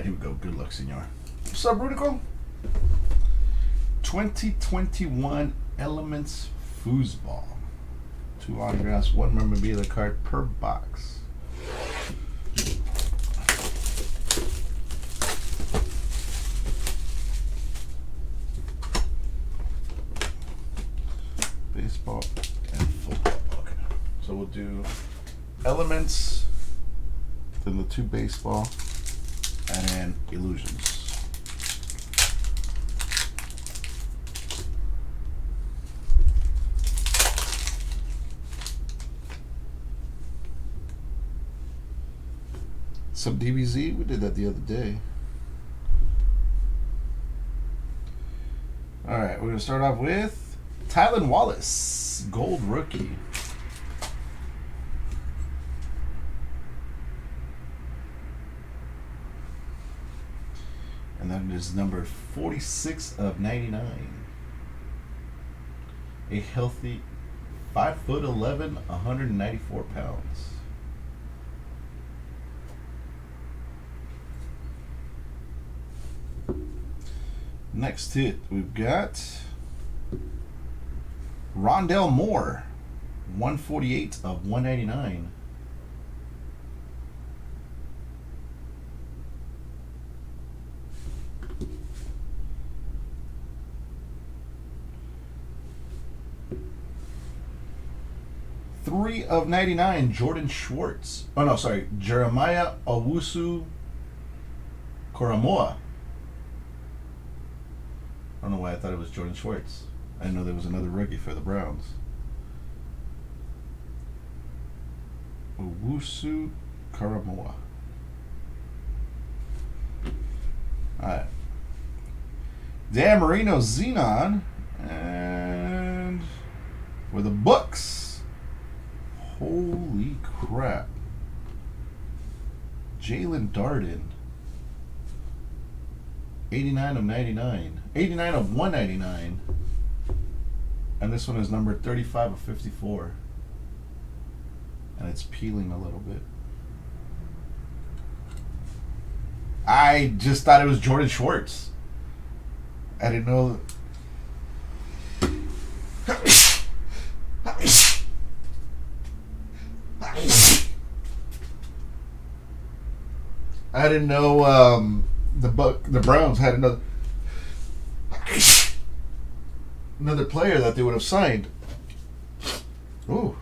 right, here we go. Good luck, senor. What's up, Rudico? 2021 Elements Foosball. 2 autographs, 1 memorabilia card per box. Baseball and football. Okay. So we'll do Elements, then the 2 baseball, and then Illusions. Some DBZ, we did that the other day. Alright, we're going to start off with Tylan Wallace, gold rookie. And that is number 46 of 99. A healthy 5'11", 194 pounds. Next hit, we've got Rondell Moore, 148 of 199. Three of 99, Jordan Schwartz. Oh no, sorry, Jeremiah Owusu Koramoah. I don't know why I thought it was Jordan Schwartz. I didn't know there was another rookie for the Browns. Owusu Koramoah. Alright. Dan Marino Xenon. And for the Bucks. Holy crap. Jalen Darden. 89 of 99. 89 of 199. And this one is number 35 of 54. And it's peeling a little bit. I just thought it was Jordan Schwartz. I didn't know. I didn't know the Browns had another player that they would have signed. Ooh,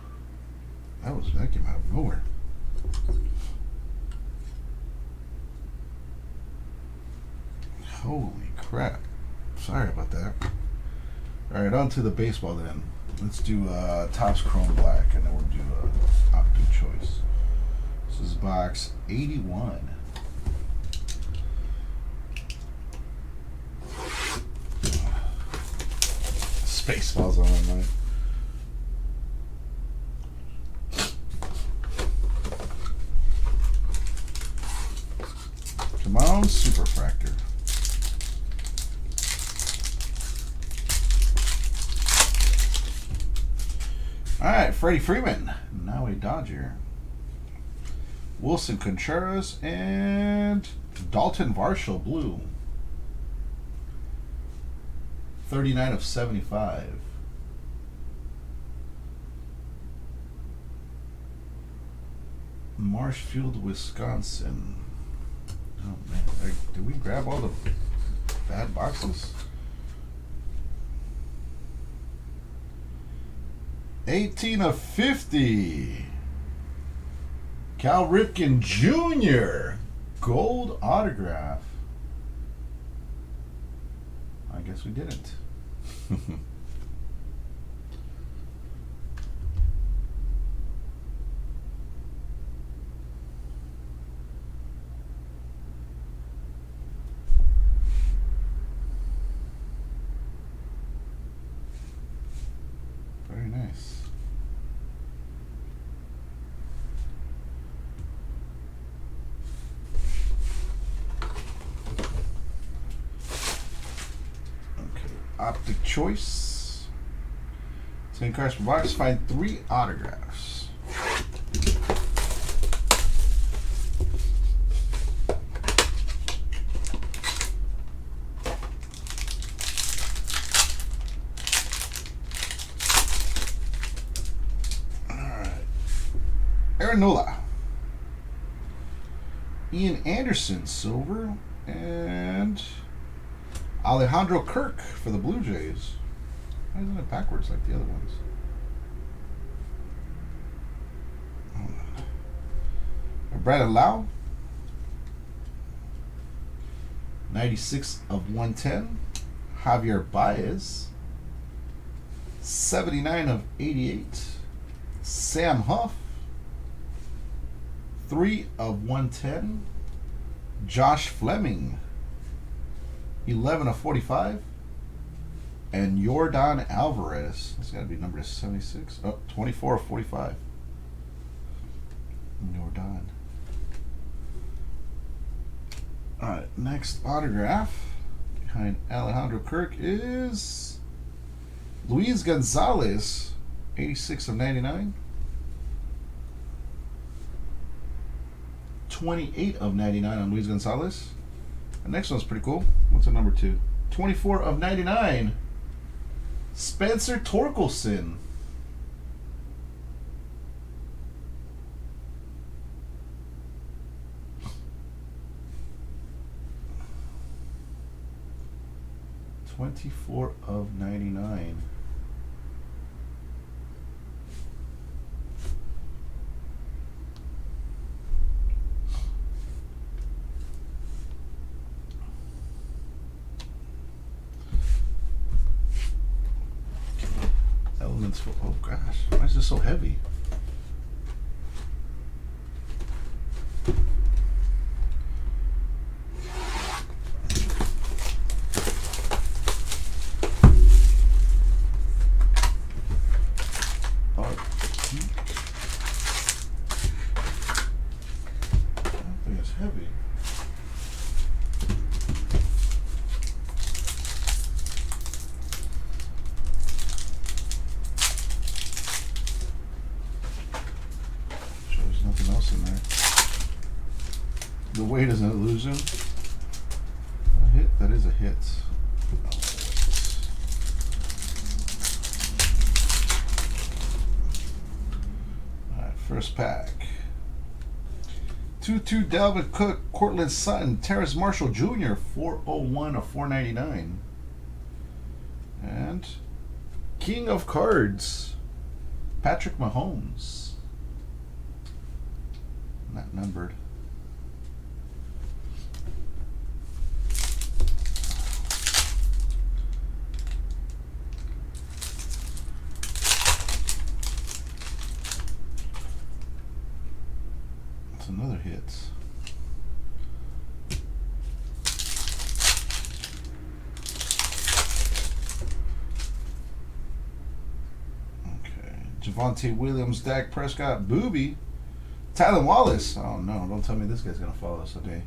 that came out of nowhere. Holy crap! Sorry about that. All right, on to the baseball then. Let's do Topps Chrome Black, and then we'll do Optic Choice. This is box 81. Spaceballs on my mind. Come on, Superfractor. Alright, Freddie Freeman. Now a Dodger. Wilson Contreras and Dalton Varsho Blue. 39 of 75. Marshfield, Wisconsin. Oh man, did we grab all the bad boxes? 18 of 50. Cal Ripken Jr. Gold autograph. I guess we didn't. Very nice. Optic Choice. 10 cards per box. Find 3 autographs. Aaron Nola. Ian Anderson, silver. And Alejandro Kirk for the Blue Jays. Why isn't it backwards like the other ones? Brandon Lau. 96 of 110. Javier Baez. 79 of 88. Sam Huff. 3 of 110. Josh Fleming. 11 of 45. And Yordan Alvarez. That's got to be number 76. Oh, 24 of 45. Yordan. Alright, next autograph behind Alejandro Kirk is Luis Gonzalez. 86 of 99. 28 of 99 on Luis Gonzalez. The next one's pretty cool. What's the number 2? 24 of 99. Spencer Torkelson. $24 of 99. Elements for, oh gosh, why is this so heavy? Heavy. Sure there's nothing else in there. The weight isn't losing. A hit? That is a hit. Alright, first pack. 2-2 Dalvin Cook, Cortland Sutton, Terrace Marshall Jr., 401 of 499. And King of Cards, Patrick Mahomes. Not numbered. Another hit. Okay. Javonte Williams, Dak Prescott, Booby, Tylan Wallace. Oh no, don't tell me this guy's gonna follow us today.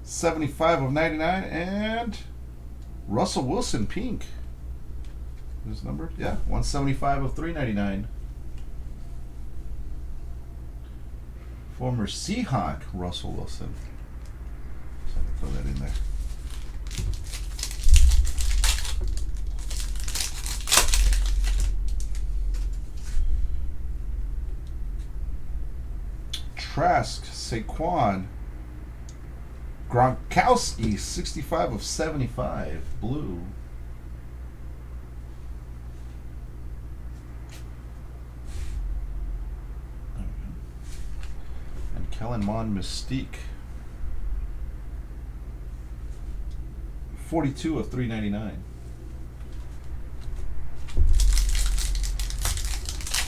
75 of 99 and Russell Wilson, pink. This number? Yeah, 175 of 399. Former Seahawk Russell Wilson. So I can throw that in there. Trask, Saquon, Gronkowski, 65 of 75, blue. Kellen Mond Mystique, 42 of 399.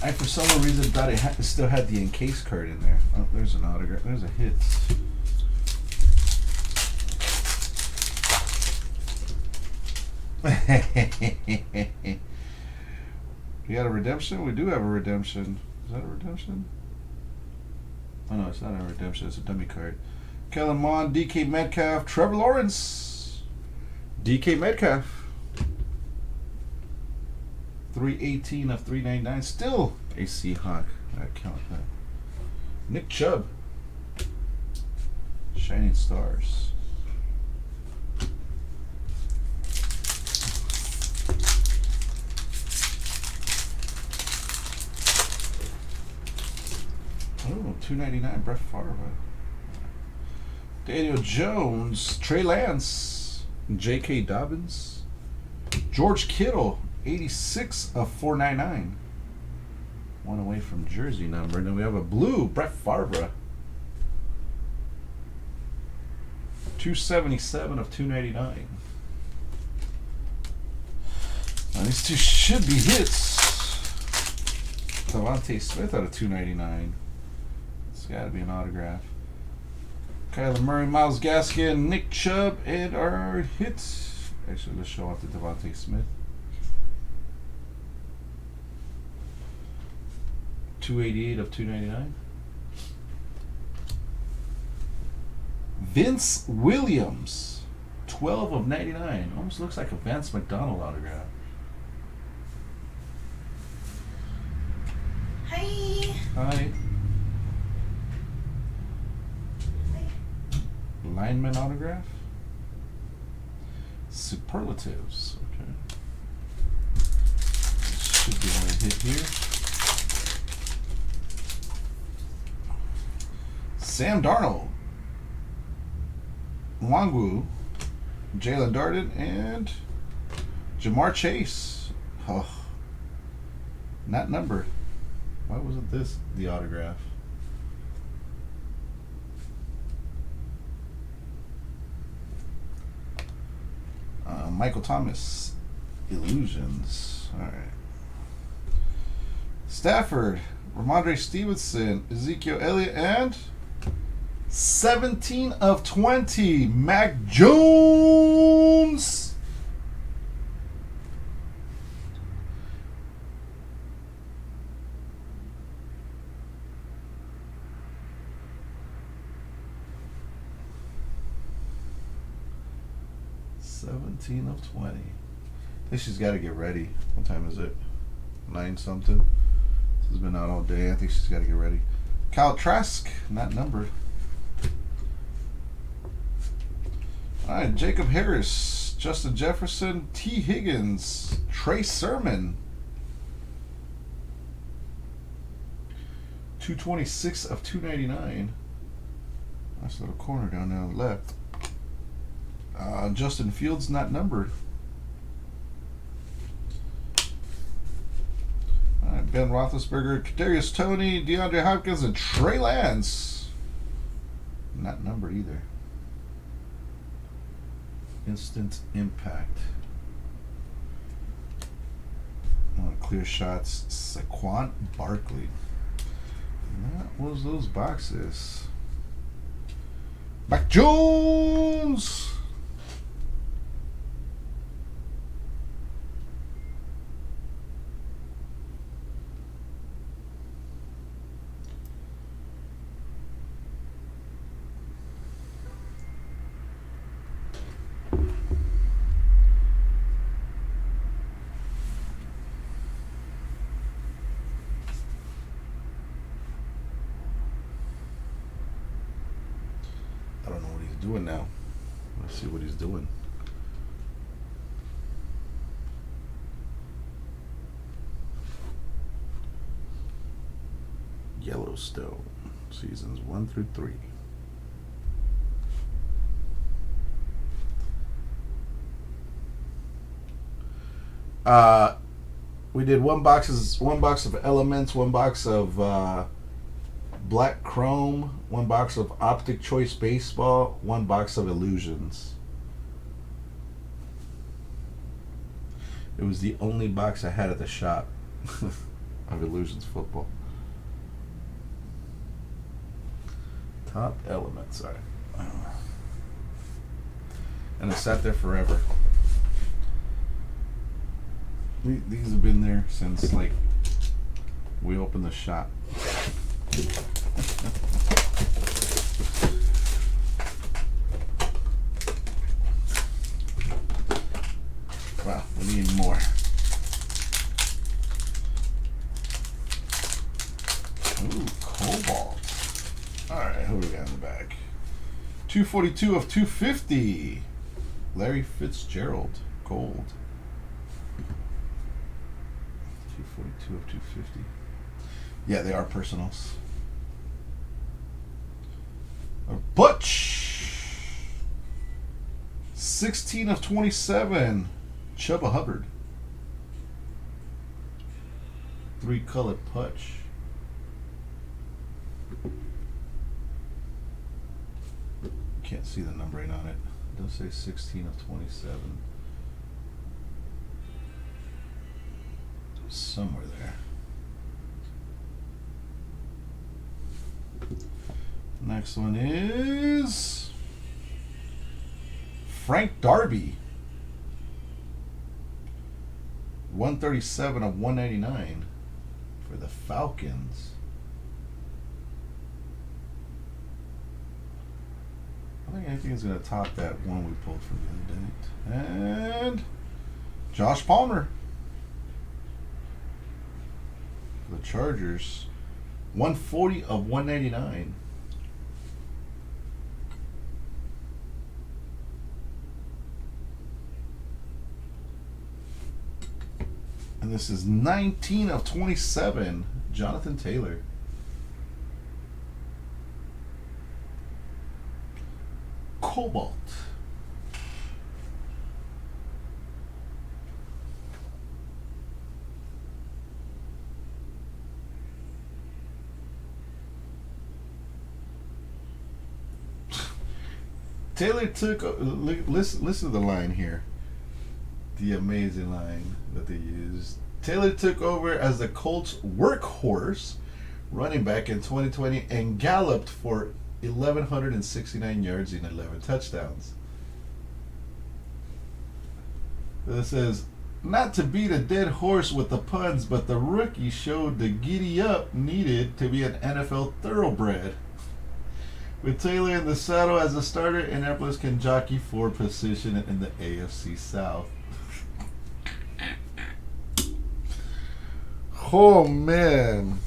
I for some reason thought it still had the encased card in there. Oh, there's an autograph. There's a hit. We got a redemption? We do have a redemption. Is that a redemption? Oh no, it's not a redemption, it's a dummy card. Kellen Mond, DK Metcalf, Trevor Lawrence. DK Metcalf. 318 of 399. Still a Seahawk. I count that. Nick Chubb. Shining Stars. Oh, 299, Brett Favre. Daniel Jones, Trey Lance, J.K. Dobbins, George Kittle, 86 of 499. One away from jersey number. And then we have a blue, Brett Favre. 277 of 299. Now these two should be hits. Devontae Smith out of 299. It's got to be an autograph. Kyler Murray, Myles Gaskin, Nick Chubb, and our hits. Actually, let's show off the Devontae Smith. 288 of 299. Vince Williams, 12 of 99. Almost looks like a Vance McDonald autograph. Hi. Hi. Lineman autograph. Superlatives. Okay. Should be one hit here. Sam Darnold, Nwangwu, Jalen Darden, and Jamar Chase. Oh, not numbered. Why wasn't this the autograph? Michael Thomas, Illusions. All right. Stafford, Ramondre Stevenson, Ezekiel Elliott, and 17 of 20, Mac Jones. Of 20. I think she's got to get ready. What time is it? 9 something. This has been out all day. I think she's got to get ready. Kyle Trask, not numbered. All right, Jacob Harris, Justin Jefferson, T. Higgins, Trey Sermon. 226 of 299. Nice little corner down there on the left. Justin Fields, not numbered. All right, Ben Roethlisberger, Kadarius Toney, DeAndre Hopkins, and Trey Lance. Not numbered either. Instant impact. Clear shots, Saquon Barkley. That was those boxes. Mac Jones. I don't know what he's doing now. Let's see what he's doing. Yellowstone, seasons 1 through 3. We did one box of Elements, one box of Black Chrome, one box of Optic Choice Baseball, one box of Illusions. It was the only box I had at the shop of Illusions football. Top Elements, all right. And it sat there forever. These have been there since like we opened the shop. Wow, we need more. Ooh, Cobalt. Alright, who we got in the back? 242 of 250. Larry Fitzgerald, gold. 242 of 250. Yeah, they are personals. Butch. 16 of 27. Chubba Hubbard. 3-colored Putch. Can't see the numbering on it. It does say 16 of 27. Somewhere there. Next one is Frank Darby. 137 of 199 for the Falcons. I don't think anything is going to top that one we pulled from the other day. And Josh Palmer. For the Chargers. 140 of 199. And this is 19 of 27. Jonathan Taylor. Cobalt. Taylor took, listen to the line here. The amazing line that they used. Taylor took over as the Colts workhorse running back in 2020 and galloped for 1,169 yards and 11 touchdowns. This says, not to beat a dead horse with the puns, but the rookie showed the giddy up needed to be an NFL thoroughbred. With Taylor in the saddle as a starter, Indianapolis can jockey for position in the AFC South. Oh, man.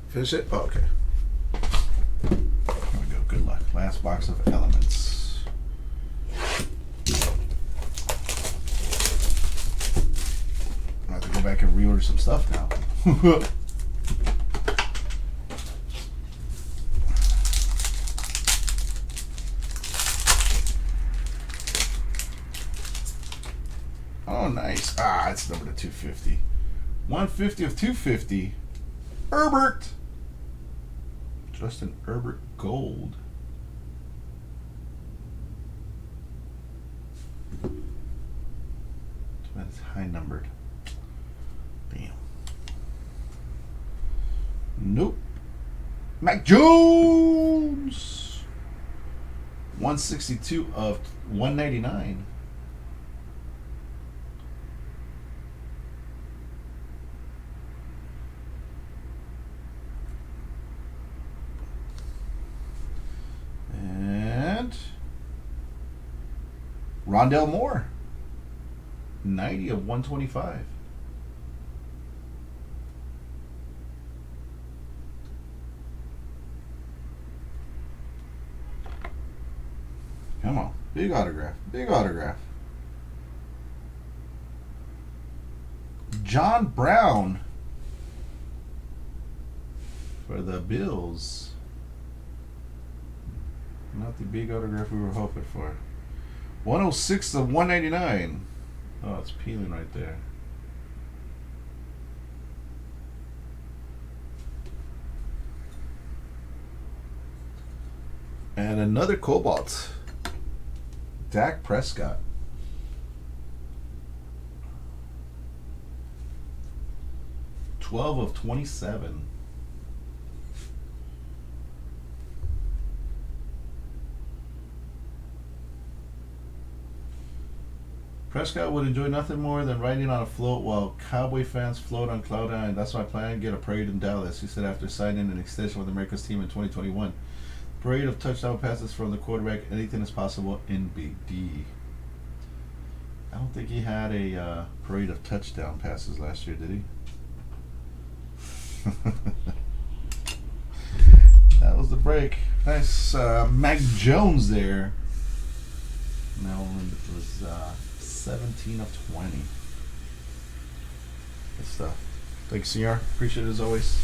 Finish it? Oh, okay. There we go. Good luck. Last box of elements. I have to go back and reorder some stuff now. Oh, nice. Ah, it's number to 250. 150 of 250. Herbert. Justin Herbert Gold. That's high numbered. Damn. Nope. Mac Jones. 162 of 199. Rondell Moore, 90 of 125. Come on, big autograph, big autograph. John Brown for the Bills. Not the big autograph we were hoping for. 106 of 199. Oh, it's peeling right there. And another Cobalt. Dak Prescott. $12/27. Prescott would enjoy nothing more than riding on a float while Cowboy fans float on cloud nine. That's my plan. Get a parade in Dallas, he said after signing an extension with America's team in 2021. Parade of touchdown passes from the quarterback. Anything is possible in Big D. I don't think he had a parade of touchdown passes last year, did he? That was the break. Nice Mac Jones there. Now it was 17/20. Good stuff. Thanks, CR. Appreciate it as always.